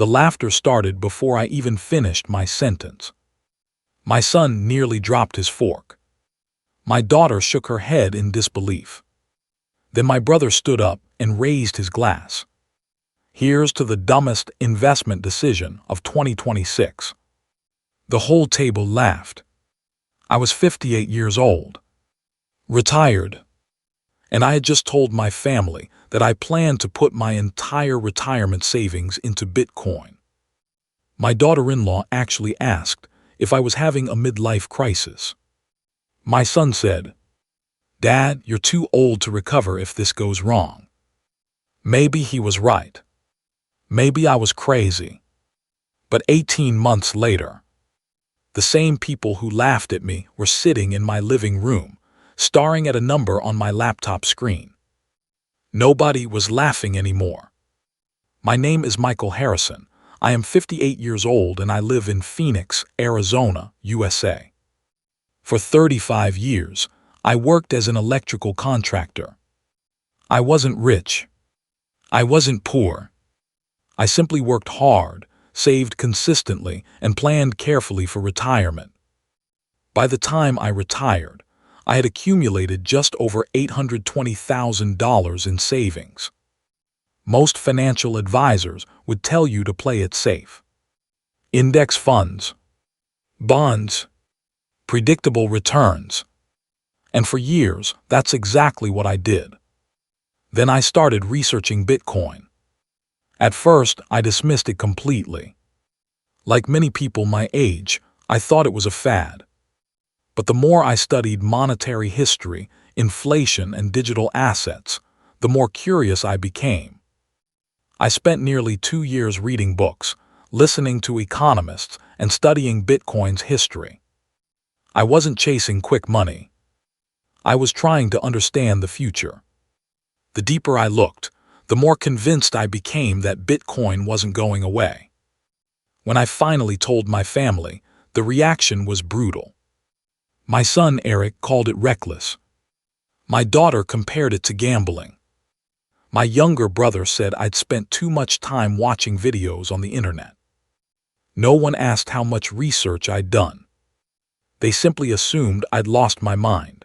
The laughter started before I even finished my sentence. My son nearly dropped his fork. My daughter shook her head in disbelief. Then my brother stood up and raised his glass. Here's to the dumbest investment decision of 2026. The whole table laughed. I was 58 years old, retired, and I had just told my family that I planned to put my entire retirement savings into Bitcoin. My daughter-in-law actually asked if I was having a midlife crisis. My son said, "Dad, you're too old to recover if this goes wrong." Maybe he was right. Maybe I was crazy. But 18 months later, the same people who laughed at me were sitting in my living room, staring at a number on my laptop screen. Nobody was laughing anymore. My name is Michael Harrison. I am 58 years old and I live in Phoenix, Arizona, USA. For 35 years, I worked as an electrical contractor. I wasn't rich. I wasn't poor. I simply worked hard, saved consistently, and planned carefully for retirement. By the time I retired, I had accumulated just over $820,000 in savings. Most financial advisors would tell you to play it safe. Index funds, bonds, predictable returns. And for years, that's exactly what I did. Then I started researching Bitcoin. At first, I dismissed it completely. Like many people my age, I thought it was a fad. But the more I studied monetary history, inflation, and digital assets, the more curious I became. I spent nearly 2 years reading books, listening to economists, and studying Bitcoin's history. I wasn't chasing quick money. I was trying to understand the future. The deeper I looked, the more convinced I became that Bitcoin wasn't going away. When I finally told my family, the reaction was brutal. My son Eric called it reckless. My daughter compared it to gambling. My younger brother said I'd spent too much time watching videos on the internet. No one asked how much research I'd done. They simply assumed I'd lost my mind.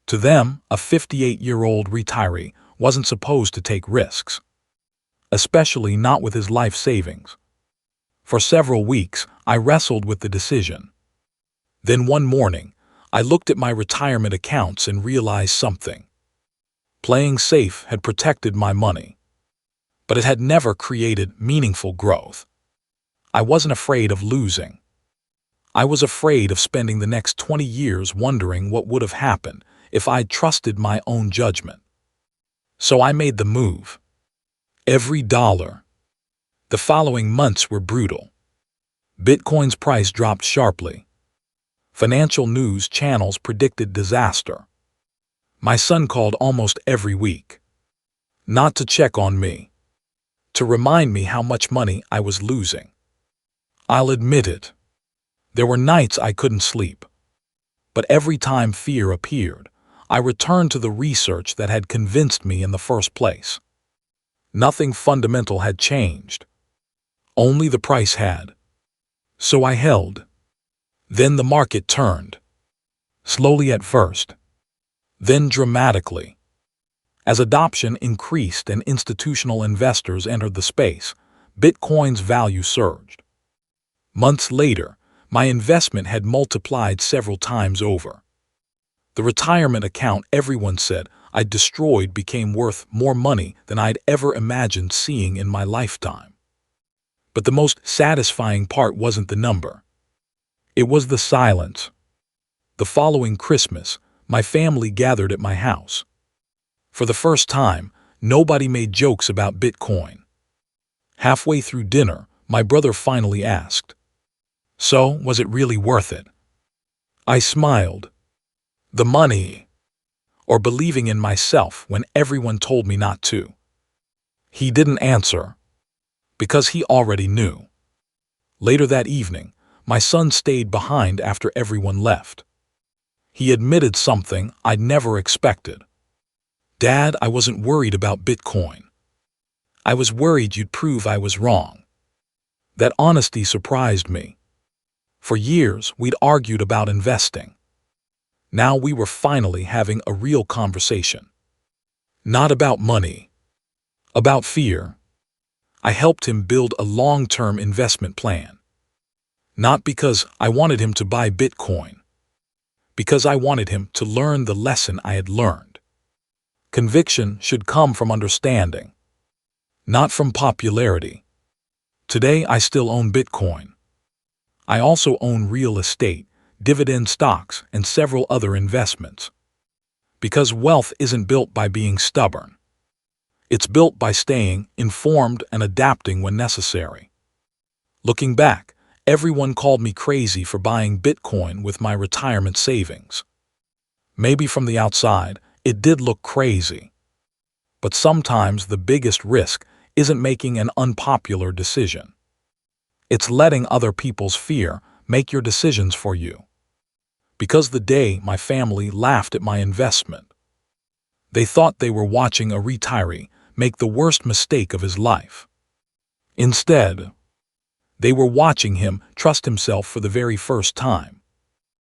To them, a 58-year-old retiree wasn't supposed to take risks, especially not with his life savings. For several weeks, I wrestled with the decision. Then one morning, I looked at my retirement accounts and realized something. Playing safe had protected my money, but it had never created meaningful growth. I wasn't afraid of losing. I was afraid of spending the next 20 years wondering what would have happened if I'd trusted my own judgment. So I made the move. Every dollar. The following months were brutal. Bitcoin's price dropped sharply. Financial news channels predicted disaster. My son called almost every week. Not to check on me, to remind me how much money I was losing. I'll admit it. There were nights I couldn't sleep. But every time fear appeared, I returned to the research that had convinced me in the first place. Nothing fundamental had changed. Only the price had. So I held. Then the market turned. Slowly at first. Then dramatically. As adoption increased and institutional investors entered the space, Bitcoin's value surged. Months later, my investment had multiplied several times over. The retirement account everyone said I'd destroyed became worth more money than I'd ever imagined seeing in my lifetime. But the most satisfying part wasn't the number. It was the silence. The following Christmas, my family gathered at my house. For the first time, nobody made jokes about Bitcoin. Halfway through dinner, my brother finally asked, "So, was it really worth it?" I smiled. The money, or believing in myself when everyone told me not to. He didn't answer, because he already knew. Later that evening, my son stayed behind after everyone left. He admitted something I'd never expected. "Dad, I wasn't worried about Bitcoin. I was worried you'd prove I was wrong." That honesty surprised me. For years, we'd argued about investing. Now we were finally having a real conversation. Not about money, about fear. I helped him build a long-term investment plan. Not because I wanted him to buy Bitcoin, because I wanted him to learn the lesson I had learned. Conviction should come from understanding, not from popularity. Today, I still own Bitcoin. I also own real estate, dividend stocks, and several other investments. Because wealth isn't built by being stubborn. It's built by staying informed and adapting when necessary. Looking back, everyone called me crazy for buying Bitcoin with my retirement savings. Maybe from the outside, it did look crazy. But sometimes the biggest risk isn't making an unpopular decision. It's letting other people's fear make your decisions for you. Because the day my family laughed at my investment, they thought they were watching a retiree make the worst mistake of his life. Instead, they were watching him trust himself for the very first time.